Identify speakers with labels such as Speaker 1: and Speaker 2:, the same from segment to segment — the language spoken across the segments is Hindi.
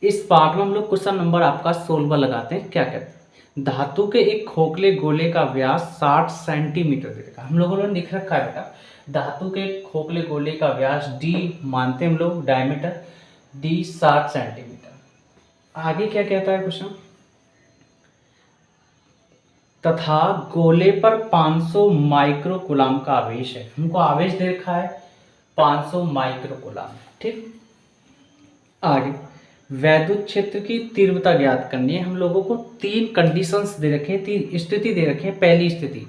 Speaker 1: इस पार्ट में हम लोग क्वेश्चन नंबर आपका 16 लगाते हैं। क्या कहते हैं, धातु के एक खोखले गोले का व्यास 60 सेंटीमीटर दे रखा है। हम लोगों ने लिख रखा है बेटा, धातु के खोखले गोले का व्यास डी मानते हैं हम लोग, डायमीटर डी 60 सेंटीमीटर। आगे क्या कहता है क्वेश्चन, तथा गोले पर 500 माइक्रो कूलाम का आवेश है। हमको आवेश दे रखा है 500 माइक्रो कूलाम। ठीक, आगे वैद्युत क्षेत्र की तीव्रता ज्ञात करनी है। हम लोगों को तीन कंडीशंस दे रखे हैं, तीन स्थिति दे रखे हैं। पहली स्थिति,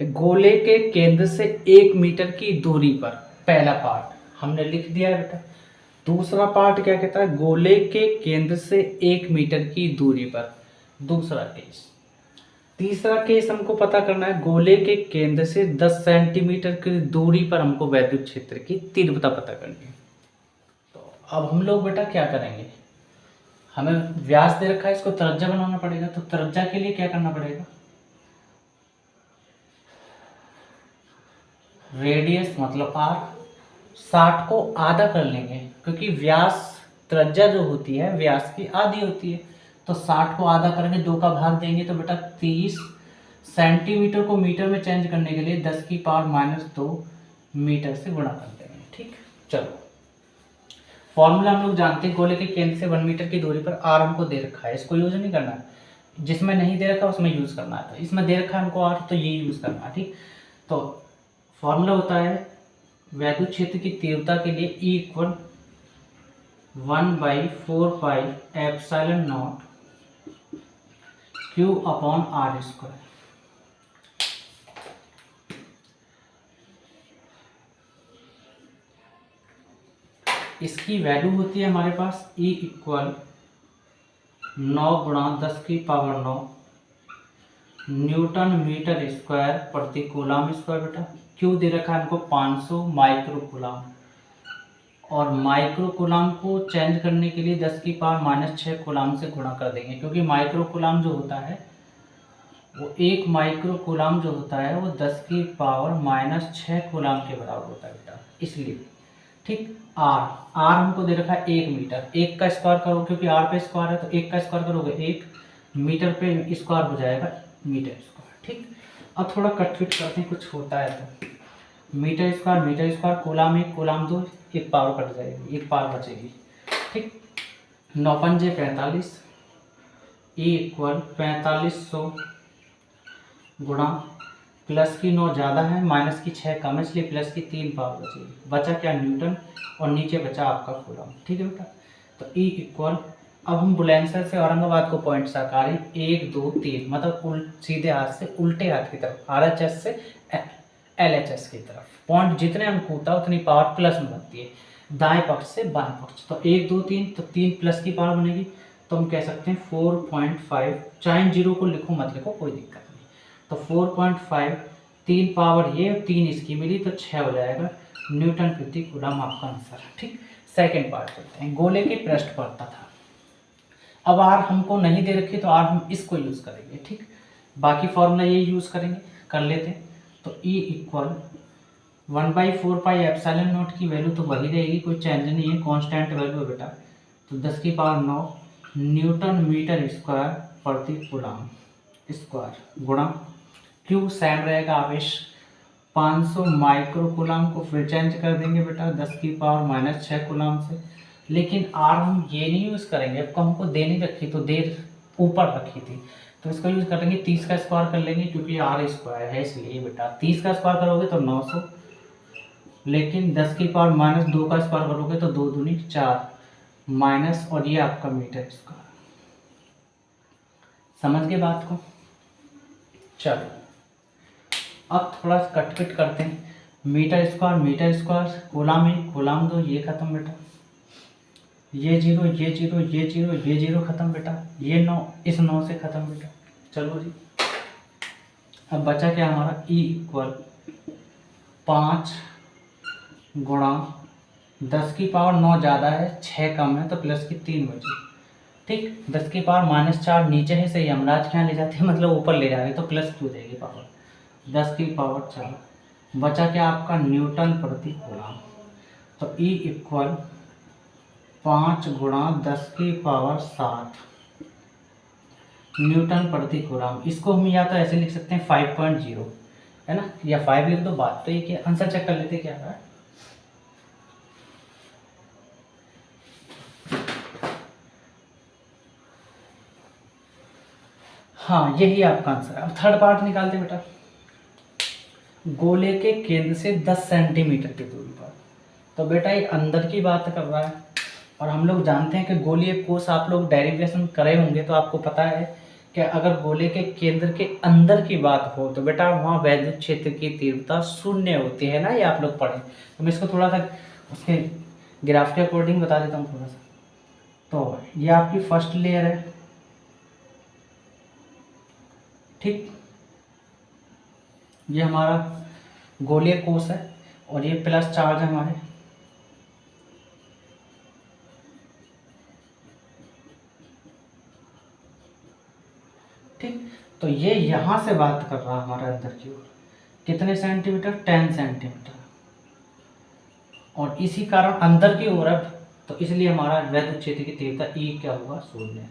Speaker 1: गोले के केंद्र से 1 मीटर की दूरी पर, पहला पार्ट हमने लिख दिया है बेटा। दूसरा पार्ट क्या कहता है, गोले के केंद्र से 1 मीटर की दूरी पर, दूसरा केस। तीसरा केस हमको पता करना है, गोले के केंद्र से 10 सेंटीमीटर की दूरी पर हमको वैद्युत क्षेत्र की तीव्रता पता करनी है। तो अब हम लोग बेटा क्या करेंगे, हमें व्यास दे रखा है, इसको त्रिज्या बनाना पड़ेगा। तो त्रिज्या के लिए क्या करना पड़ेगा, रेडियस मतलब आर, 60 को आधा कर लेंगे क्योंकि व्यास, त्रिज्या जो होती है व्यास की आधी होती है। तो 60 को आधा करेंगे, 2 का भाग देंगे तो बेटा 30 सेंटीमीटर को मीटर में चेंज करने के लिए 10 की पावर -2 मीटर से गुणा कर देंगे। ठीक, चलो फॉर्मूला हम लोग जानते हैं, गोले के केंद्र से 1 मीटर की दूरी पर आर हमको दे रखा है, इसको यूज नहीं करना है। जिसमें नहीं दे रखा उसमें यूज करना है। तो इसमें दे रखा है हमको आर, तो ये यूज करना है। ठीक, तो फॉर्मूला होता है वैद्युत क्षेत्र की तीव्रता के लिए E equal 1/4πε0 Q upon R square. इसकी वैल्यू होती है हमारे पास E इक्वल 9 गुणा 10 की पावर 9 न्यूटन मीटर स्क्वायर प्रति कूलाम स्क्वायर बेटा। क्यू दे रखा है हमको 500 माइक्रो कूलाम, और माइक्रो कूलाम को चेंज करने के लिए 10 की पावर -6 कूलाम से गुणा कर देंगे, क्योंकि माइक्रो कूलाम जो होता है वो, एक माइक्रो कूलाम जो होता है वो 10 की पावर -6 कूलाम के बराबर होता है बेटा, इसलिए। ठीक, आर, आर हमको दे रखा है 1 मीटर, 1 का स्क्वायर करो क्योंकि आर पे स्क्वायर है, तो 1 का स्क्वायर करोगे 1 मीटर पे स्क्वायर हो जाएगा मीटर स्क्वायर। ठीक, अब थोड़ा कटफिट करते हैं, कुछ होता है तो मीटर स्क्वायर, कूलाम 1 कूलाम 2, एक पावर कट जाएगी, एक पावर बचेगी। ठीक, 9 पंजे 45, E इक्वल 4500 गुणा प्लस की 9 ज़्यादा है, माइनस की 6 कम है, इसलिए प्लस की 3 पावर बचेगी। बचा क्या, न्यूटन, और नीचे बचा आपका कूलम। ठीक है बेटा, तो E इक्वल, अब हम बुलंदशहर से औरंगाबाद को पॉइंट से आकार 1 2 3, मतलब सीधे हाथ से उल्टे हाथ की तरफ, RHS से LHS की तरफ। पॉइंट जितने अंक होता है उतनी पावर प्लस में बनती है, दाएं पक्ष से बाएं पक्ष। तो 1 2 3, तो 3 प्लस की पावर बनेगी, तो हम कह सकते हैं 4.5, चाहे 0 को लिखो मत लिखो कोई दिक्कत नहीं। तो 4.5, 3 पावर ये, 3 इसकी मिली, तो 6 हो जाएगा न्यूटन प्रति कूलम आपका आंसर। ठीक, सेकेंड पार्ट चलते हैं। गोले के पृष्ठ पर तथा, अब आर हमको नहीं दे रखी तो आर हम इसको यूज करेंगे। ठीक, बाकी फॉर्मूला ये यूज करेंगे, कर लेते हैं। तो E इक्वल 1/4πε0 की वैल्यू तो वही रहेगी, कोई चेंज नहीं है, कांस्टेंट वैल्यू है बेटा। तो 10 की पावर 9 न्यूटन मीटर स्क्वायर प्रति कूलम स्क्वायर गुणा Q सेम रहेगा, आवेश 500 माइक्रो कूलम को फिर चेंज कर देंगे बेटा 10 की पावर -6 कूलम से। लेकिन आर हम ये नहीं यूज़ करेंगे, अब हमको दे नहीं रखी तो देर ऊपर रखी थी, तो इसको यूज़ करेंगे 30 का स्क्वायर कर लेंगे, क्योंकि आर स्क्वायर है इसलिए बेटा। 30 का स्क्वायर करोगे तो 900, लेकिन 10 की पावर -2 का स्क्वायर करोगे तो 2 दूनी 4 माइनस, और ये आपका मीटर स्क्वायर। समझ गए बात को? चलो अब थोड़ा कटपिट करते हैं। मीटर स्क्वायर, कूलम 1 कूलम 2, ये खत्म बेटा, ये 0 ये 0 ये 0 ये 0 खत्म बेटा, ये 9 इस 9 से खत्म बेटा। चलो जी, अब बचा क्या हमारा, E इक्वल 5 गुणा 10 की पावर 9 ज़्यादा है, 6 कम है, तो प्लस की 3 बची। ठीक, 10 की पावर -4 नीचे है, सही हमराज क्या ले जाते हैं, मतलब ऊपर ले जाएंगे, तो प्लस 2 देगी पावर, 10 की पावर 4। बचा क्या आपका, न्यूटन प्रति कूलम। तो E इक्वल 5 गुणा 10⁻7 न्यूटन प्रति कूलम। इसको हम या तो ऐसे लिख सकते हैं 5.0, है ना, या 5 लिख दो। बात तो ये कि आंसर चेक कर लेते क्या है। हाँ, यही आपका आंसर है। अब थर्ड पार्ट निकालते बेटा। गोले के केंद्र से 10 सेंटीमीटर की दूरी पर। तो बेटा ये अंदर की बात कर रहा है, और हम लोग जानते हैं कि गोलीय कोष आप लोग डेरिवेशन करे होंगे, तो आपको पता है कि अगर गोले के केंद्र के अंदर की बात हो तो बेटा वहाँ वैद्युत क्षेत्र की तीव्रता 0 होती है ना, ये आप लोग पढ़े। तो मैं इसको थोड़ा सा उसके ग्राफ के अकॉर्डिंग बता देता हूँ थोड़ा सा। तो ये आपकी फर्स्ट लेयर है, ठीक, ये हमारा गोलीय कोष है, और ये प्लस चार्ज है हमारे। ठीक, तो ये यहाँ से बात कर रहा है हमारे अंदर की ओर, कितने सेंटीमीटर, 10 सेंटीमीटर, और इसी कारण अंदर की ओर है, तो इसलिए हमारा वैद्युत क्षेत्र की तीव्रता ई क्या होगा, 0।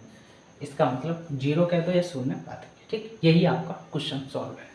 Speaker 1: इसका मतलब 0 कह दो या 0 बात है। ठीक, यही आपका क्वेश्चन सॉल्व है।